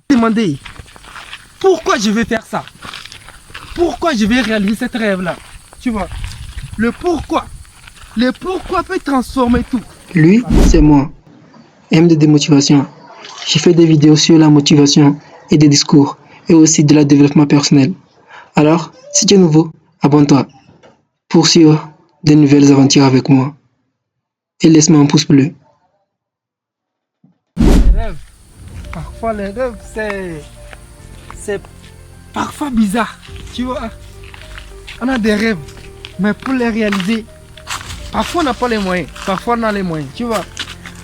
Demander pourquoi je vais faire ça, pourquoi je vais réaliser cette rêve-là. Tu vois, le pourquoi peut transformer tout. Lui, c'est moi. MD de motivation. J'ai fait des vidéos sur la motivation et des discours et aussi de la développement personnel. Alors, si tu es nouveau, abonne-toi pour suivre de nouvelles aventures avec moi. Et laisse-moi un pouce bleu. Les rêves, parfois les rêves, c'est parfois bizarre. Tu vois, on a des rêves, mais pour les réaliser, parfois on n'a pas les moyens, parfois on a les moyens. Tu vois,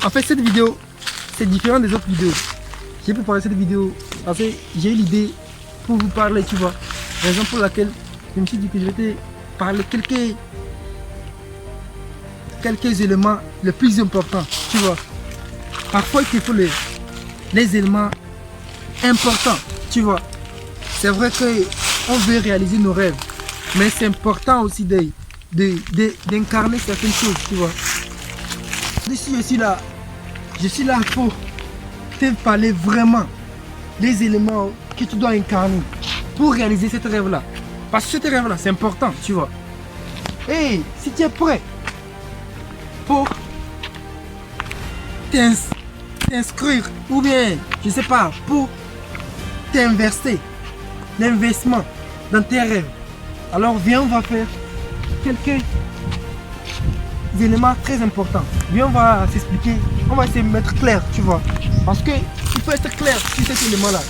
en fait, cette vidéo, c'est différent des autres vidéos. J'ai préparé cette vidéo parce que j'ai eu l'idée pour vous parler, tu vois. Raison pour laquelle je me suis dit que je vais te parler quelques éléments les plus importants, tu vois. Parfois, il faut les éléments importants, tu vois. C'est vrai qu'on veut réaliser nos rêves, mais c'est important aussi d'incarner certaines choses, tu vois. Ici, je suis là pour te parler vraiment des éléments que tu dois incarner pour réaliser cette rêve-là. Parce que cette rêve-là, c'est important, tu vois. Et si tu es prêt pour t'inscrire ou bien, je sais pas, pour t'investir, l'investissement dans tes rêves, alors viens, on va faire quelques éléments très importants. Viens, on va s'expliquer, on va essayer de mettre clair, tu vois. Parce que il faut être clair sur cet élément-là.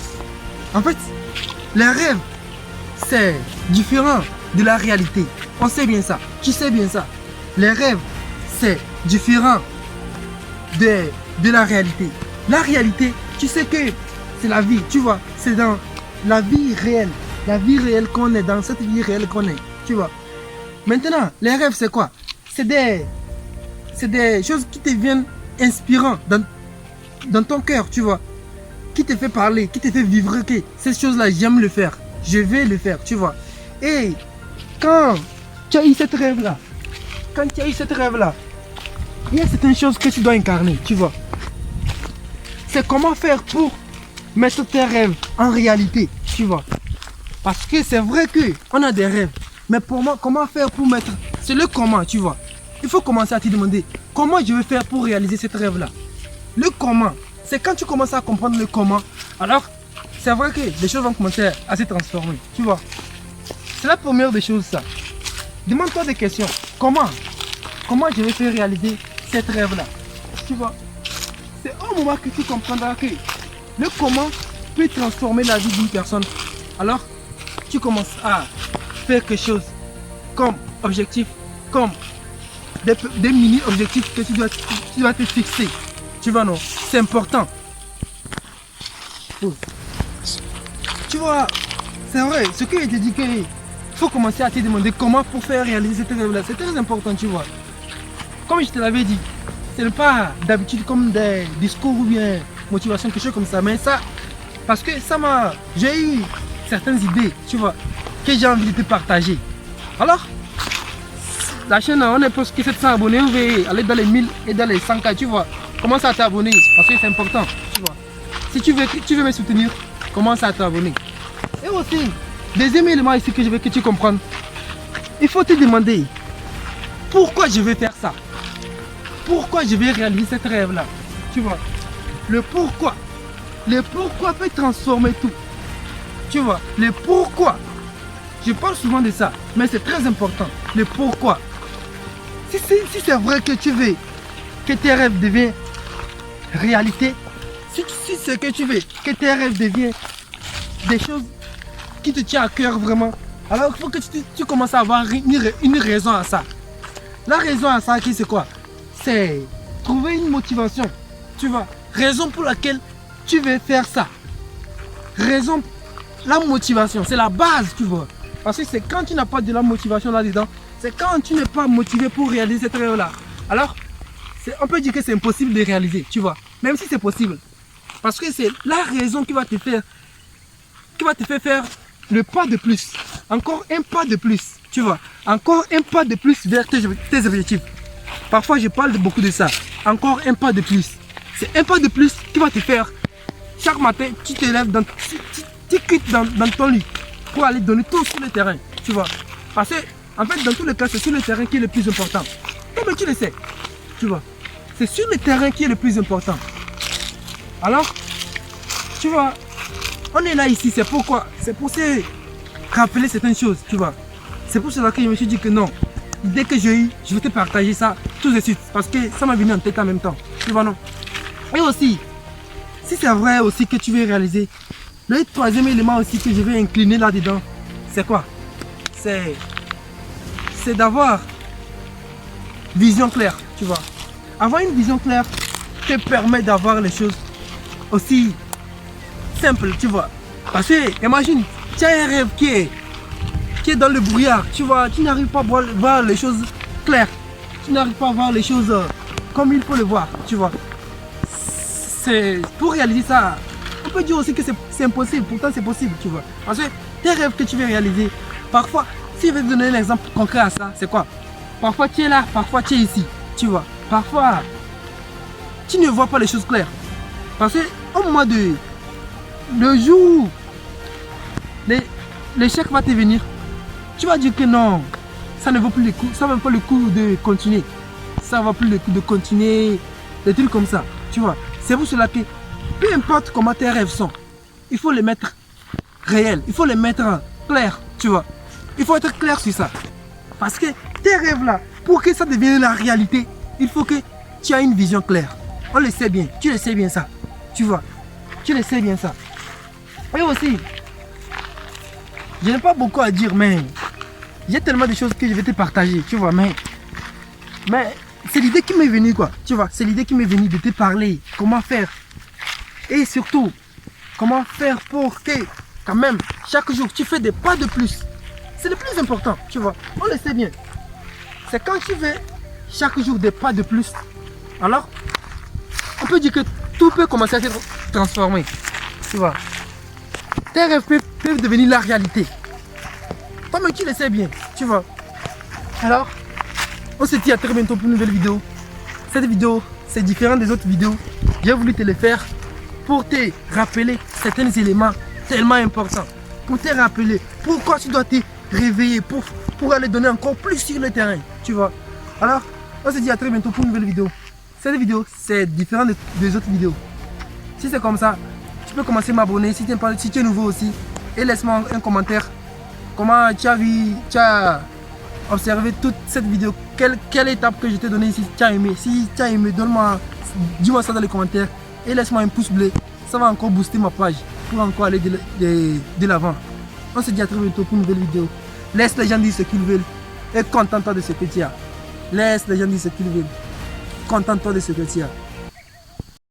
En fait, les rêves, c'est différent de la réalité. On sait bien ça, tu sais bien ça. Les rêves, c'est différent de la réalité. La réalité, tu sais que c'est la vie, tu vois. C'est dans la vie réelle qu'on est, dans cette vie réelle qu'on est, tu vois. Maintenant, les rêves, c'est quoi? C'est des choses qui te viennent inspirant dans ton cœur, tu vois. Qui te fait parler, qui te fait vivre que ces choses-là, j'aime le faire. Je vais le faire, tu vois. Et quand tu as eu cette rêve-là, il y a certaines choses que tu dois incarner, tu vois. C'est comment faire pour mettre tes rêves en réalité, tu vois. Parce que c'est vrai qu'on a des rêves, mais pour moi, comment faire pour mettre... C'est le comment, tu vois. Il faut commencer à te demander comment je vais faire pour réaliser cette rêve-là. Le comment, c'est quand tu commences à comprendre le comment, alors c'est vrai que les choses vont commencer à se transformer, tu vois. C'est la première des choses, ça. Demande-toi des questions. Comment je vais faire réaliser cette rêve-là, tu vois. C'est au moment que tu comprendras que le comment peut transformer la vie d'une personne. Alors, tu commences à faire quelque chose comme objectif, comme des mini-objectifs que tu dois te fixer. Tu vois, non? C'est important. Tu vois, c'est vrai, ce que je te dis, qu'il faut commencer à te demander comment pour faire réaliser cette rêve-là. C'est très important, tu vois. Comme je te l'avais dit, ce n'est pas d'habitude comme des discours ou bien motivation, quelque chose comme ça. Mais ça, parce que j'ai eu certaines idées, tu vois, que j'ai envie de te partager. Alors, la chaîne, on est presque 700 abonnés, on veut aller dans les 1000 et dans les 100K, tu vois. Commence à t'abonner, parce que c'est important, tu vois. Si tu veux me soutenir, commence à t'abonner. Et aussi, deuxième élément ici que je veux que tu comprennes, il faut te demander pourquoi je vais faire ça. Pourquoi je vais réaliser cette rêve-là, tu vois. Le pourquoi peut transformer tout, tu vois. Le pourquoi, je parle souvent de ça, mais c'est très important. Le pourquoi. Si c'est vrai que tu veux que tes rêves deviennent réalité, si c'est que tu veux que tes rêves deviennent des choses qui te tiennent à cœur vraiment, alors il faut que tu commences à avoir une raison à ça. La raison à ça, c'est quoi? C'est trouver une motivation, tu vois. Raison pour laquelle tu veux faire ça. La motivation, c'est la base, tu vois. Parce que c'est quand tu n'as pas de la motivation là-dedans, c'est quand tu n'es pas motivé pour réaliser cette rêve-là. Alors, on peut dire que c'est impossible de réaliser, tu vois. Même si c'est possible. Parce que c'est la raison qui va te faire faire le pas de plus. Encore un pas de plus, tu vois. Encore un pas de plus vers tes objectifs. Parfois, je parle beaucoup de ça. Encore un pas de plus. C'est un pas de plus qui va te faire chaque matin, tu te lèves, tu quittes dans ton lit pour aller donner tout sur le terrain, tu vois. Parce que, en fait, dans tous les cas, c'est sur le terrain qui est le plus important. Comme tu le sais, tu vois. C'est sur le terrain qui est le plus important. Alors, tu vois, on est là ici, c'est pourquoi, c'est pour se rappeler certaines choses, tu vois. C'est pour cela que je me suis dit que non, dès que j'ai eu, je vais te partager ça tout de suite, parce que ça m'a venu en tête en même temps, tu vois, non. Et aussi, si c'est vrai aussi que tu veux réaliser, le troisième élément aussi que je vais incliner là-dedans, c'est quoi? C'est d'avoir vision claire, tu vois. Avoir une vision claire te permet d'avoir les choses aussi simples, tu vois. Parce que, imagine, tu as un rêve qui est dans le brouillard, tu vois, tu n'arrives pas à voir les choses claires. Tu n'arrives pas à voir les choses comme il faut le voir, tu vois. Pour réaliser ça, on peut dire aussi que c'est impossible, pourtant c'est possible, tu vois. Parce que tes rêves que tu veux réaliser, parfois, si je vais te donner un exemple concret à ça, c'est quoi? Parfois tu es là, parfois tu es ici, tu vois. Parfois, tu ne vois pas les choses claires. Parce qu'au moment le jour où l'échec va te venir, tu vas dire que non, ça ne vaut plus le coup, ça ne vaut pas le coup de continuer. Ça ne vaut plus le coup de continuer, des trucs comme ça, tu vois. C'est pour cela que, peu importe comment tes rêves sont, il faut les mettre réels, il faut les mettre clairs, tu vois. Il faut être clair sur ça. Parce que tes rêves là, pour que ça devienne la réalité, il faut que tu aies une vision claire. On le sait bien, tu le sais bien ça, tu vois. Tu le sais bien ça. Et aussi, je n'ai pas beaucoup à dire, mais j'ai tellement de choses que je vais te partager, tu vois. Mais c'est l'idée qui m'est venue, quoi. Tu vois, c'est l'idée qui m'est venue de te parler. Comment faire. Et surtout, comment faire pour que, quand même, chaque jour, tu fais des pas de plus. C'est le plus important, tu vois. On le sait bien. C'est quand tu fais chaque jour des pas de plus. Alors, on peut dire que tout peut commencer à se transformer. Tu vois. Tes rêves peuvent devenir la réalité. Toi-même, tu le sais bien, tu vois. Alors, on se dit à très bientôt pour une nouvelle vidéo. Cette vidéo, c'est différent des autres vidéos. J'ai voulu te le faire pour te rappeler certains éléments tellement importants. Pour te rappeler pourquoi tu dois te réveiller pour aller donner encore plus sur le terrain. Tu vois. Alors, on se dit à très bientôt pour une nouvelle vidéo. Cette vidéo, c'est différent des autres vidéos. Si c'est comme ça, tu peux commencer à m'abonner si tu es nouveau aussi. Et laisse-moi un commentaire. Comment tu as vu, tu as observé toute cette vidéo. Quelle étape que je t'ai donnée ici, tu as aimé. Si tu as aimé, dis-moi ça dans les commentaires. Et laisse-moi un pouce bleu. Ça va encore booster ma page pour encore aller de l'avant. On se dit à très bientôt pour une nouvelle vidéo. Laisse les gens dire ce qu'ils veulent. Et contente-toi de ce que tu as. Laisse les gens dire ce qu'ils veulent. Contente-toi de ce que tu as.